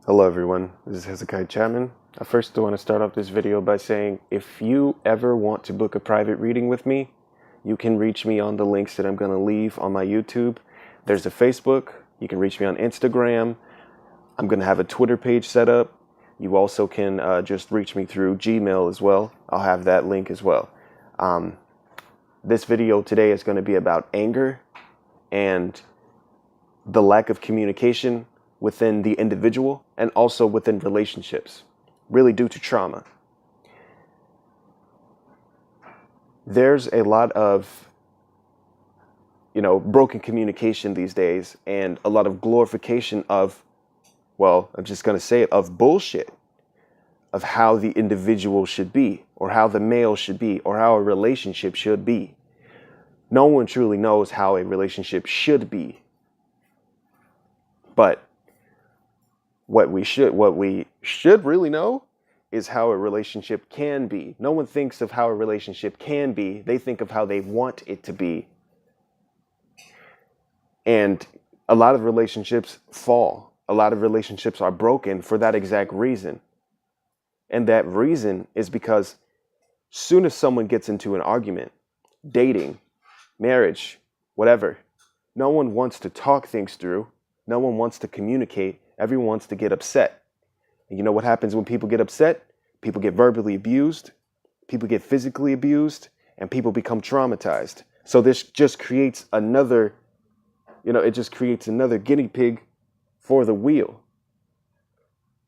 Hello everyone, this is Hezekiah Chapman. I first want to start off this video by saying if you ever want to book a private reading with me, you can reach me on the links that I'm going to leave on my YouTube. There's a Facebook, you can reach me on Instagram. I'm going to have a Twitter page set up. You also can just reach me through Gmail as well. I'll have that link as well. This video today is going to be about anger and the lack of communication within the individual and also within relationships, really due to trauma. There's a lot of, broken communication these days and a lot of glorification of, I'm just going to say it, of bullshit, of how the individual should be or how the male should be or how a relationship should be. No one truly knows how a relationship should be. But what we should really know is how a relationship can be. No one thinks of how a relationship can be. They think of how they want it to be. And a lot of relationships fall. A lot of relationships are broken for that exact reason. And that reason is because soon as someone gets into an argument, dating, marriage, whatever, no one wants to talk things through. No one wants to communicate. Everyone wants to get upset. And you know what happens when people get upset? People get verbally abused, people get physically abused, and people become traumatized. So this just creates another, guinea pig for the wheel.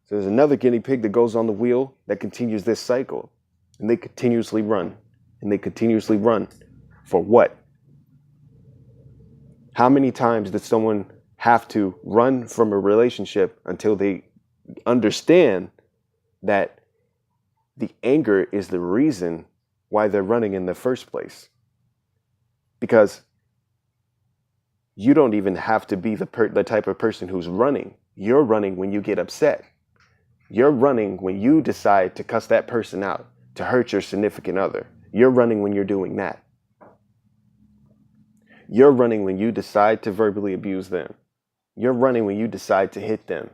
So there's another guinea pig that goes on the wheel that continues this cycle. And they continuously run. And they continuously run. For what? How many times did someone have to run from a relationship until they understand that the anger is the reason why they're running in the first place? Because you don't even have to be the type of person who's running. You're running when you get upset. You're running when you decide to cuss that person out, to hurt your significant other. You're running when you're doing that. You're running when you decide to verbally abuse them. You're running when you decide to hit them.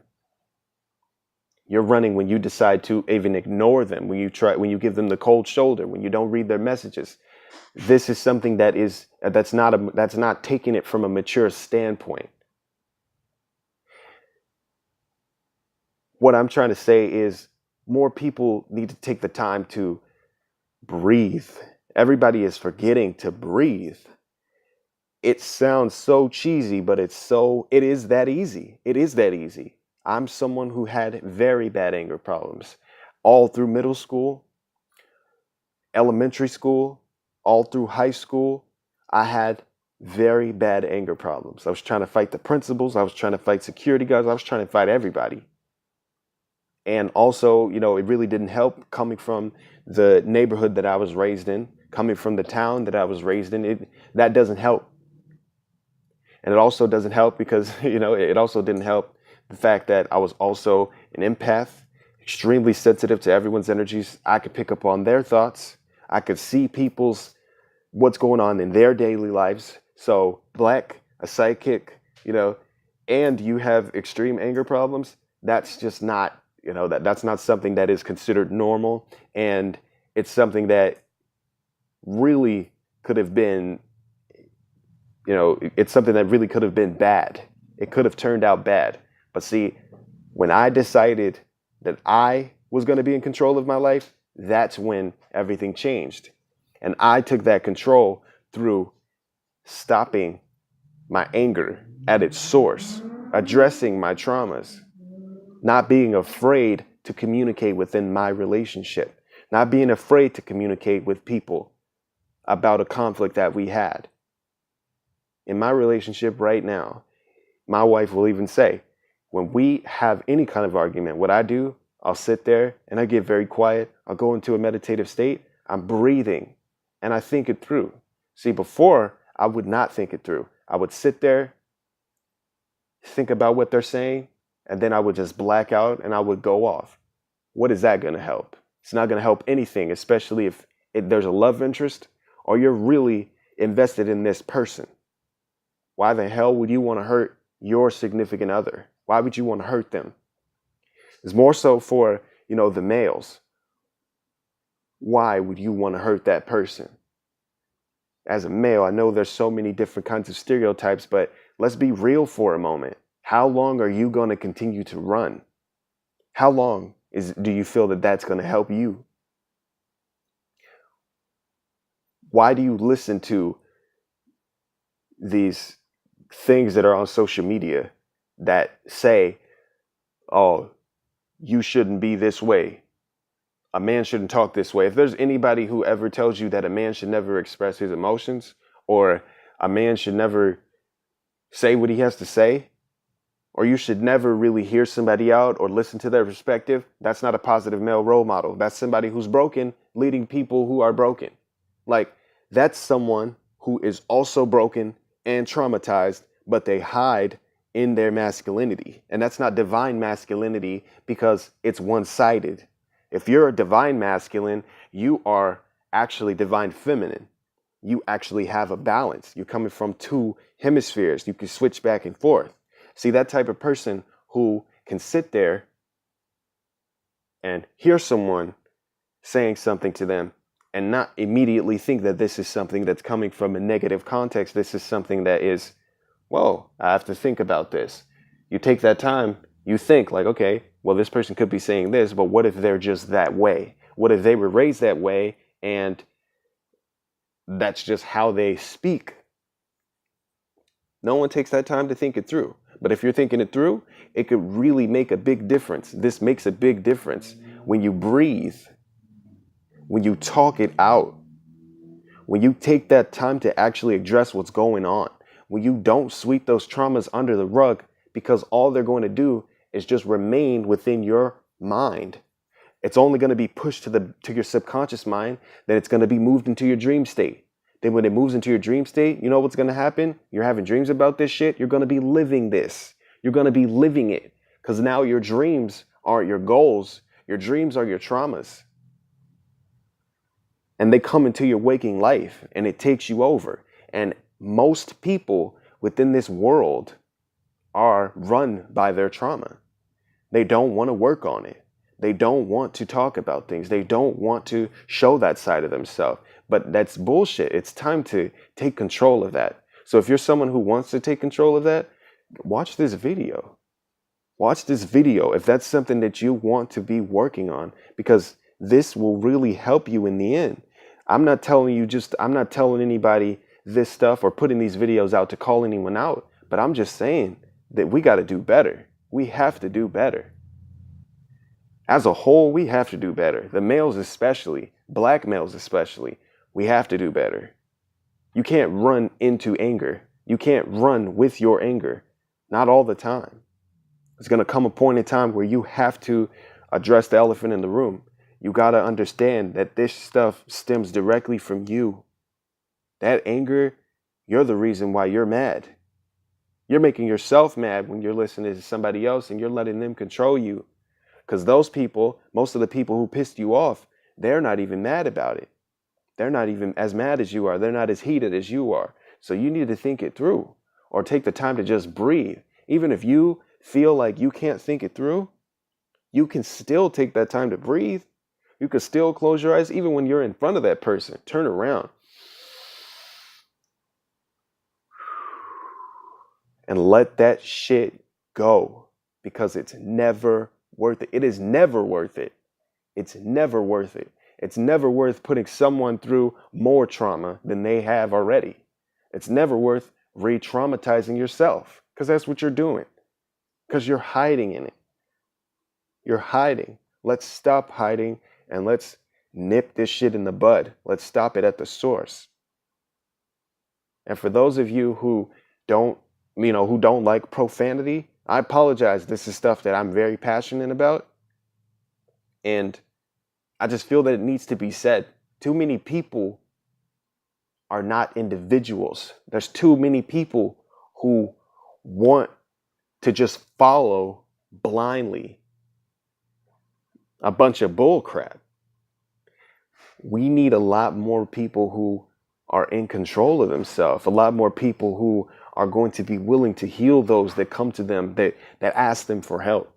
You're running when you decide to even ignore them, when you give them the cold shoulder, when you don't read their messages. This is something that's not taking it from a mature standpoint. What I'm trying to say is more people need to take the time to breathe. Everybody is forgetting to breathe. It sounds so cheesy, but it is that easy. It is that easy. I'm someone who had very bad anger problems all through middle school, elementary school, all through high school. I had very bad anger problems. I was trying to fight the principals. I was trying to fight security guards. I was trying to fight everybody. And also, it really didn't help coming from the neighborhood that I was raised in, coming from the town that I was raised in. That doesn't help. And it also doesn't help because, it also didn't help the fact that I was also an empath, extremely sensitive to everyone's energies. I could pick up on their thoughts. I could see what's going on in their daily lives. So Black, a psychic, and you have extreme anger problems. That's just not, that's not something that is considered normal. And it's something that really could have been, it's something that really could have been bad. It could have turned out bad. But see, when I decided that I was going to be in control of my life, that's when everything changed. And I took that control through stopping my anger at its source, addressing my traumas, not being afraid to communicate within my relationship, not being afraid to communicate with people about a conflict that we had. In my relationship right now, my wife will even say, when we have any kind of argument, what I do, I'll sit there and I get very quiet. I'll go into a meditative state. I'm breathing and I think it through. See, before I would not think it through. I would sit there, think about what they're saying, and then I would just black out and I would go off. What is that going to help? It's not going to help anything, especially if there's a love interest or you're really invested in this person. Why the hell would you want to hurt your significant other? Why would you want to hurt them? It's more so for, the males. Why would you want to hurt that person? As a male, I know there's so many different kinds of stereotypes, but let's be real for a moment. How long are you going to continue to run? How long do you feel that that's going to help you? Why do you listen to these things that are on social media that say, oh, you shouldn't be this way? A man shouldn't talk this way. If there's anybody who ever tells you that a man should never express his emotions, or a man should never say what he has to say, or you should never really hear somebody out or listen to their perspective, that's not a positive male role model. That's somebody who's broken, leading people who are broken. Like, that's someone who is also broken and traumatized, but they hide in their masculinity. And that's not divine masculinity, because it's one-sided. If you're a divine masculine, you are actually divine feminine. You actually have a balance. You're coming from two hemispheres. You can switch back and forth. See, that type of person who can sit there and hear someone saying something to them and not immediately think that this is something that's coming from a negative context. This is something that is, whoa, I have to think about this. You take that time, you think like, okay, well, this person could be saying this, but what if they're just that way? What if they were raised that way and that's just how they speak? No one takes that time to think it through. But if you're thinking it through, it could really make a big difference. This makes a big difference when you breathe, when you talk it out, when you take that time to actually address what's going on, when you don't sweep those traumas under the rug, because all they're going to do is just remain within your mind. It's only going to be pushed to your subconscious mind, then it's going to be moved into your dream state. Then when it moves into your dream state, you know what's going to happen? You're having dreams about this shit. You're going to be living this. You're going to be living it, because now your dreams aren't your goals. Your dreams are your traumas. And they come into your waking life and it takes you over. And most people within this world are run by their trauma. They don't want to work on it. They don't want to talk about things. They don't want to show that side of themselves. But that's bullshit. It's time to take control of that. So if you're someone who wants to take control of that, watch this video. Watch this video if that's something that you want to be working on, because this will really help you in the end. I'm not telling anybody this stuff or putting these videos out to call anyone out, but I'm just saying that we got to do better. We have to do better. As a whole, we have to do better. The males especially, black males especially, we have to do better. You can't run into anger. You can't run with your anger. Not all the time. There's going to come a point in time where you have to address the elephant in the room. You got to understand that this stuff stems directly from you. That anger, you're the reason why you're mad. You're making yourself mad when you're listening to somebody else and you're letting them control you. Because those people, most of the people who pissed you off, they're not even mad about it. They're not even as mad as you are. They're not as heated as you are. So you need to think it through, or take the time to just breathe. Even if you feel like you can't think it through, you can still take that time to breathe. You can still close your eyes even when you're in front of that person. Turn around and let that shit go, because it's never worth it. It is never worth it. It's never worth it. It's never worth putting someone through more trauma than they have already. It's never worth re-traumatizing yourself, because that's what you're doing, because you're hiding in it. You're hiding. Let's stop hiding and let's nip this shit in the bud. Let's stop it at the source. And for those of you who don't like profanity, I apologize. This is stuff that I'm very passionate about. And I just feel that it needs to be said. Too many people are not individuals. There's too many people who want to just follow blindly a bunch of bull crap. We need a lot more people who are in control of themselves, a lot more people who are going to be willing to heal those that come to them, that ask them for help.